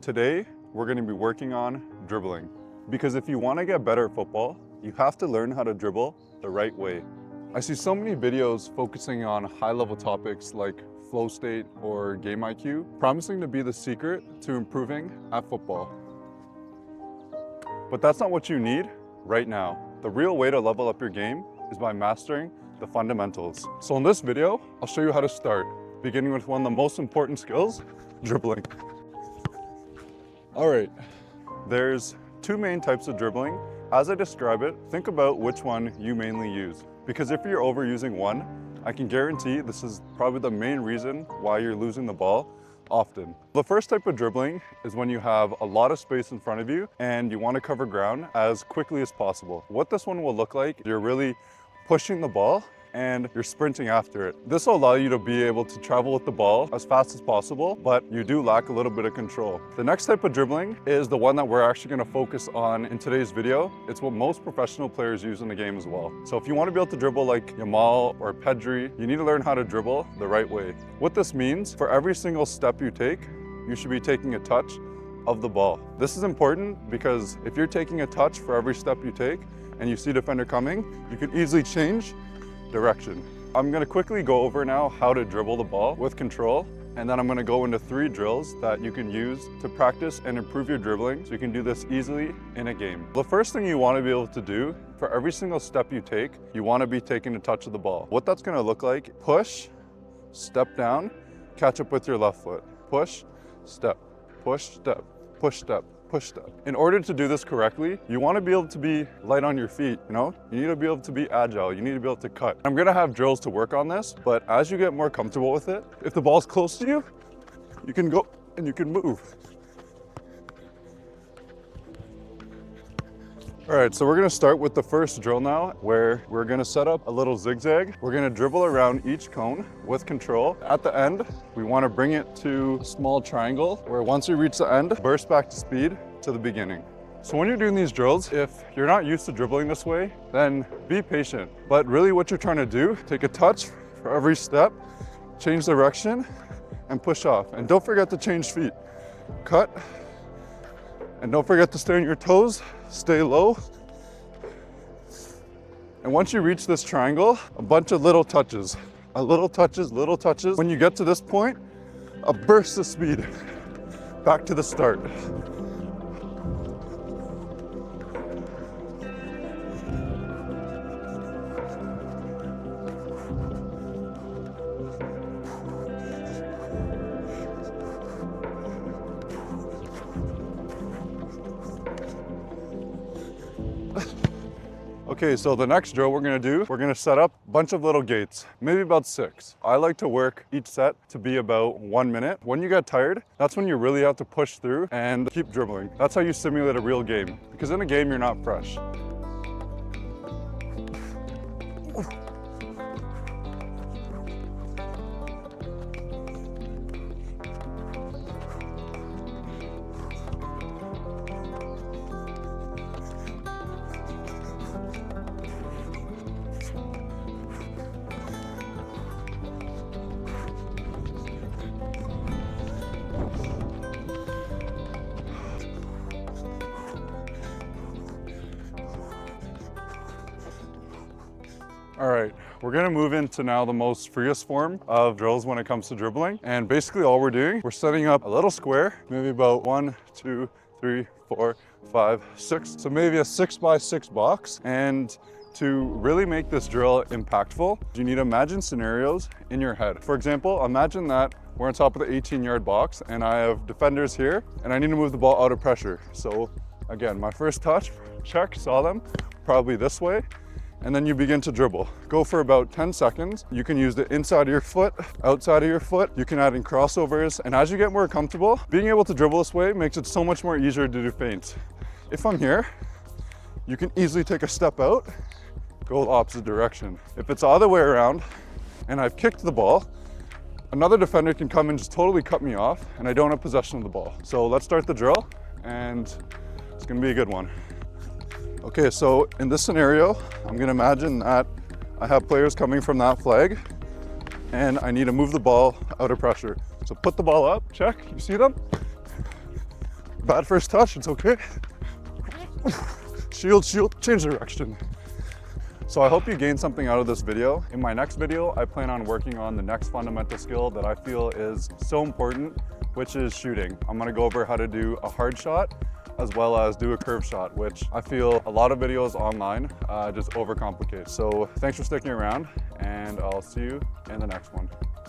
Today, we're going to be working on dribbling. Because if you want to get better at football, you have to learn how to dribble the right way. I see so many videos focusing on high-level topics like flow state or game IQ, promising to be the secret to improving at football. But that's not what you need right now. The real way to level up your game is by mastering the fundamentals. So in this video, I'll show you how to start, beginning with one of the most important skills, dribbling. All right, there's two main types of dribbling. As I describe it, think about which one you mainly use. Because if you're overusing one, I can guarantee this is probably the main reason why you're losing the ball often. The first type of dribbling is when you have a lot of space in front of you and you want to cover ground as quickly as possible. What this one will look like, you're really pushing the ball and you're sprinting after it. This will allow you to be able to travel with the ball as fast as possible, but you do lack a little bit of control. The next type of dribbling is the one that we're actually going to focus on in today's video. It's what most professional players use in the game as well. So if you want to be able to dribble like Yamal or Pedri, you need to learn how to dribble the right way. What this means, for every single step you take, you should be taking a touch of the ball. This is important because if you're taking a touch for every step you take and you see a defender coming, you can easily change direction. I'm going to quickly go over now how to dribble the ball with control, and then I'm going to go into 3 drills that you can use to practice and improve your dribbling so you can do this easily in a game. The first thing you want to be able to do for every single step you take, you want to be taking a touch of the ball. What that's going to look like, push, step down, catch up with your left foot. Push, step, push, step, push, step, push step. In order to do this correctly, you want to be able to be light on your feet, you need to be able to be agile, you need to be able to cut. I'm going to have drills to work on this, but as you get more comfortable with it, if the ball's close to you, you can go and you can move. All right, so we're going to start with the first drill now, where we're going to set up a little zigzag. We're going to dribble around each cone with control. At the end, we want to bring it to a small triangle, where once you reach the end, burst back to speed to the beginning. So when you're doing these drills, if you're not used to dribbling this way, then be patient. But really what you're trying to do, take a touch for every step, change direction, and push off. And don't forget to change feet. Cut. And don't forget to stay on your toes, stay low. And once you reach this triangle, a bunch of little touches. Little touches, little touches. When you get to this point, a burst of speed. Back to the start. Okay, so the next drill we're gonna do, we're gonna set up a bunch of little gates, maybe about 6. I like to work each set to be about 1 minute. When you get tired, that's when you really have to push through and keep dribbling. That's how you simulate a real game, because in a game, you're not fresh. All right, we're gonna move into now the most freest form of drills when it comes to dribbling. And basically all we're doing, we're setting up a little square, maybe about 1, 2, 3, 4, 5, 6. So maybe a 6x6 box. And to really make this drill impactful, you need to imagine scenarios in your head. For example, imagine that we're on top of the 18-yard box and I have defenders here and I need to move the ball out of pressure. So again, my first touch, check, saw them, probably this way. And then you begin to dribble. Go for about 10 seconds. You can use the inside of your foot, outside of your foot. You can add in crossovers. And as you get more comfortable, being able to dribble this way makes it so much more easier to do feints. If I'm here, you can easily take a step out, go the opposite direction. If it's the other way around and I've kicked the ball, another defender can come and just totally cut me off and I don't have possession of the ball. So let's start the drill and it's gonna be a good one. Okay, so in this scenario, I'm gonna imagine that I have players coming from that flag and I need to move the ball out of pressure. So put the ball up, check, you see them? Bad first touch, it's okay. Shield, shield, change direction. So I hope you gained something out of this video. In my next video, I plan on working on the next fundamental skill that I feel is so important, which is shooting. I'm gonna go over how to do a hard shot as well as do a curve shot, which I feel a lot of videos online just overcomplicate. So thanks for sticking around, and I'll see you in the next one.